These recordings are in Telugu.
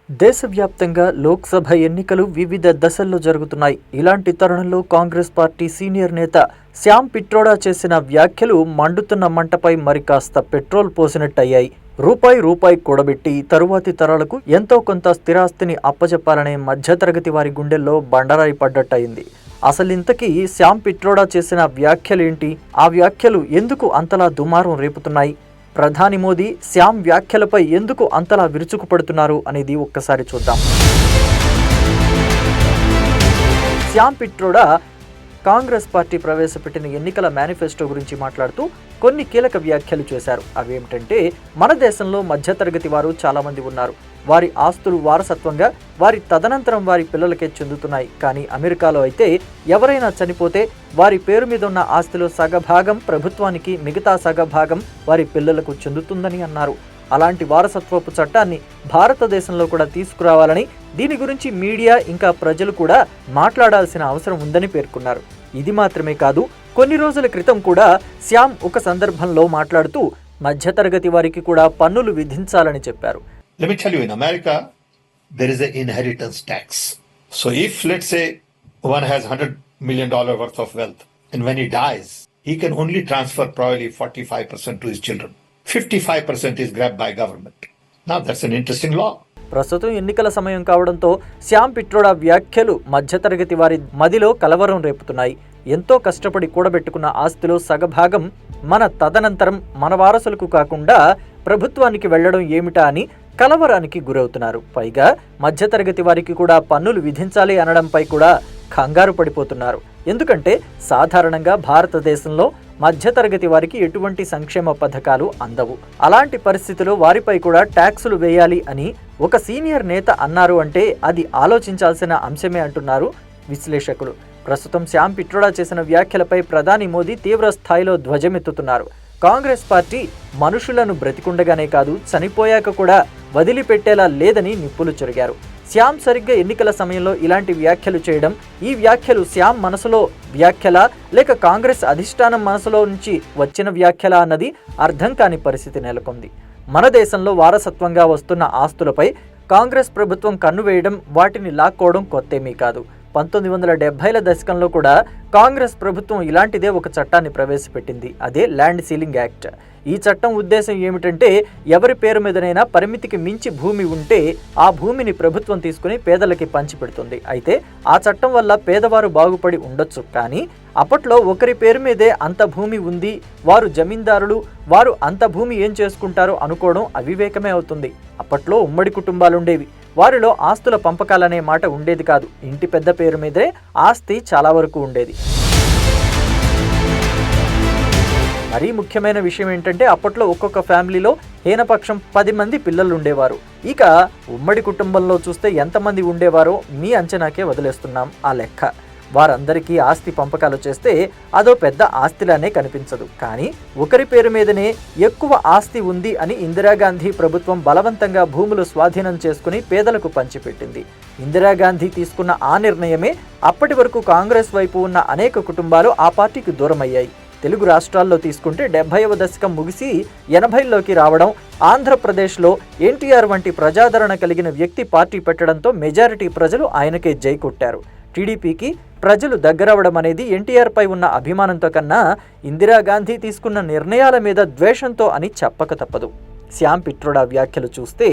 దేశవ్యాప్తంగా లోక్సభ ఎన్నికలు వివిధ దశల్లో జరుగుతున్నాయి. ఇలాంటి తరుణంలో కాంగ్రెస్ పార్టీ సీనియర్ నేత శ్యామ్ పిట్రోడా చేసిన వ్యాఖ్యలు మండుతున్న మంటపై మరికాస్త పెట్రోల్ పోసినట్టయ్యాయి. రూపాయి కూడబెట్టి తరువాతి తరాలకు ఎంతో కొంత స్థిరాస్తిని అప్పజెప్పాలనే మధ్యతరగతి వారి గుండెల్లో బండరాయి పడ్డట్టయింది. అసలింతకీ శ్యామ్ పిట్రోడా చేసిన వ్యాఖ్యలేంటి? ఆ వ్యాఖ్యలు ఎందుకు అంతలా దుమారం రేపుతున్నాయి? ప్రధాని మోదీ శ్యామ్ వ్యాఖ్యలపై ఎందుకు అంతలా విరుచుకుపడుతున్నారు అనేది ఒక్కసారి చూద్దాం. శ్యామ్ పిట్రోడా కాంగ్రెస్ పార్టీ ప్రవేశపెట్టిన ఎన్నికల మేనిఫెస్టో గురించి మాట్లాడుతూ కొన్ని కీలక వ్యాఖ్యలు చేశారు. అవేమిటంటే, మన దేశంలో మధ్యతరగతి వారు చాలామంది ఉన్నారు. వారి ఆస్తులు వారసత్వంగా వారి తదనంతరం వారి పిల్లలకే చెందుతున్నాయి. కానీ అమెరికాలో అయితే ఎవరైనా చనిపోతే వారి పేరు మీద ఉన్న ఆస్తిలో సగభాగం ప్రభుత్వానికి, మిగతా సగభాగం వారి పిల్లలకు చెందుతుందని అన్నారు. అలాంటి వారసత్వపు చట్టాన్ని భారతదేశంలో కూడా తీసుకురావాలని, దీని గురించి మీడియా ఇంకా ప్రజలు కూడా మాట్లాడాల్సిన అవసరం ఉందని పేర్కొన్నారు. ఇది మాత్రమే కాదు, కొన్ని రోజుల క్రితం కూడా శ్యామ్ ఒక సందర్భంలో మాట్లాడుతూ మధ్యతరగతి వారికి కూడా పన్నులు విధించాలని చెప్పారు. Let me tell you, in America, there is an inheritance tax. So if, let's say, one has $100 million worth of wealth, and when he dies, he can only transfer probably 45% to his children. 55% is grabbed by government. Now that's an interesting law. ప్రస్తుతం ఎన్నికల సమయం కావడంతో శ్యామ్ పిట్రోడా వ్యాఖ్యలు మధ్యతరగతి వారి మదిలో కలవరం రేపుతున్నాయి. ఎంతో కష్టపడి కూడబెట్టుకున్న ఆస్తిలో సగభాగం మన తదనంతరం మన వారసులకు కాకుండా ప్రభుత్వానికి వెళ్లడం ఏమిటా అని కలవరానికి గురవుతున్నారు. పైగా మధ్యతరగతి వారికి కూడా పన్నులు విధించాలి అనడంపై కూడా కంగారు పడిపోతున్నారు. ఎందుకంటే సాధారణంగా భారతదేశంలో మధ్యతరగతి వారికి ఎటువంటి సంక్షేమ పథకాలు అందవు. అలాంటి పరిస్థితిలో వారిపై కూడా ట్యాక్సులు వేయాలి అని ఒక సీనియర్ నేత అన్నారు అంటే అది ఆలోచించాల్సిన అంశమే అంటున్నారు విశ్లేషకులు. ప్రస్తుతం శ్యామ్ పిట్రోడా చేసిన వ్యాఖ్యలపై ప్రధాని మోదీ తీవ్ర స్థాయిలో ధ్వజమెత్తుతున్నారు. కాంగ్రెస్ పార్టీ మనుషులను బ్రతికుండగానే కాదు, చనిపోయాక కూడా వదిలిపెట్టేలా లేదని నిప్పులు చెరిగారు. శ్యామ్ సరిగ్గా ఎన్నికల సమయంలో ఇలాంటి వ్యాఖ్యలు చేయడం, ఈ వ్యాఖ్యలు శ్యామ్ మనసులో వ్యాఖ్యలా లేక కాంగ్రెస్ అధిష్టానం మనసులో నుంచి వచ్చిన వ్యాఖ్యలా అన్నది అర్థం కాని పరిస్థితి నెలకొంది. మన దేశంలో వారసత్వంగా వస్తున్న ఆస్తులపై కాంగ్రెస్ ప్రభుత్వం కన్ను వేయడం, వాటిని లాక్కోవడం కొత్తేమీ కాదు. 1970ల దశకంలో కూడా కాంగ్రెస్ ప్రభుత్వం ఇలాంటిదే ఒక చట్టాన్ని ప్రవేశపెట్టింది. అదే ల్యాండ్ సీలింగ్ యాక్ట్. ఈ చట్టం ఉద్దేశం ఏమిటంటే, ఎవరి పేరు మీదనైనా పరిమితికి మించి భూమి ఉంటే ఆ భూమిని ప్రభుత్వం తీసుకుని పేదలకి పంచిపెడుతుంది. అయితే ఆ చట్టం వల్ల పేదవారు బాగుపడి ఉండొచ్చు, కానీ అప్పట్లో ఒకరి పేరు మీదే అంత భూమి ఉంది, వారు జమీందారులు, వారు అంత భూమి ఏం చేసుకుంటారో అనుకోవడం అవివేకమే అవుతుంది. అప్పట్లో ఉమ్మడి కుటుంబాలుండేవి, వారిలో ఆస్తుల పంపకాలనే మాట ఉండేది కాదు. ఇంటి పెద్ద పేరు మీదే ఆస్తి చాలా వరకు ఉండేది. మరీ ముఖ్యమైన విషయం ఏంటంటే, అప్పట్లో ఒక్కొక్క ఫ్యామిలీలో హీనపక్షం 10 మంది పిల్లలు ఉండేవారు. ఇక ఉమ్మడి కుటుంబంలో చూస్తే ఎంతమంది ఉండేవారో మీ అంచనాకే వదిలేస్తున్నాం ఆ లెక్క. వారందరికీ ఆస్తి పంపకాలు చేస్తే అదో పెద్ద ఆస్తిలానే కనిపించదు. కానీ ఒకరి పేరు మీదనే ఎక్కువ ఆస్తి ఉంది అని ఇందిరాగాంధీ ప్రభుత్వం బలవంతంగా భూములు స్వాధీనం చేసుకుని పేదలకు పంచిపెట్టింది. ఇందిరాగాంధీ తీసుకున్న ఆ నిర్ణయమే అప్పటి వరకు కాంగ్రెస్ వైపు ఉన్న అనేక కుటుంబాలు ఆ పార్టీకి దూరమయ్యాయి. తెలుగు రాష్ట్రాల్లో తీసుకుంటే 70వ దశకం ముగిసి 80ల్లోకి రావడం, ఆంధ్రప్రదేశ్లో ఎన్టీఆర్ వంటి ప్రజాదరణ కలిగిన వ్యక్తి పార్టీ పెట్టడంతో మెజారిటీ ప్రజలు ఆయనకే జై కొట్టారు. టీడీపీకి ప్రజలు దగ్గరవడం అనేది ఎన్టీఆర్ పై ఉన్న అభిమానంతో కన్నా ఇందిరాగాంధీ తీసుకున్న నిర్ణయాల మీద ద్వేషంతో అని చెప్పక తప్పదు. శ్యామ్ పిట్రోడా వ్యాఖ్యలు చూస్తే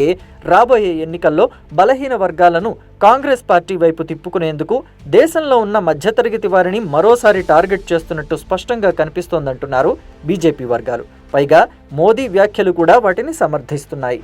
రాబోయే ఎన్నికల్లో బలహీన వర్గాలను కాంగ్రెస్ పార్టీ వైపు తిప్పుకునేందుకు దేశంలో ఉన్న మధ్యతరగతి వారిని మరోసారి టార్గెట్ చేస్తున్నట్టు స్పష్టంగా కనిపిస్తోందంటున్నారు బీజేపీ వర్గాలు. పైగా మోదీ వ్యాఖ్యలు కూడా వాటిని సమర్థిస్తున్నాయి.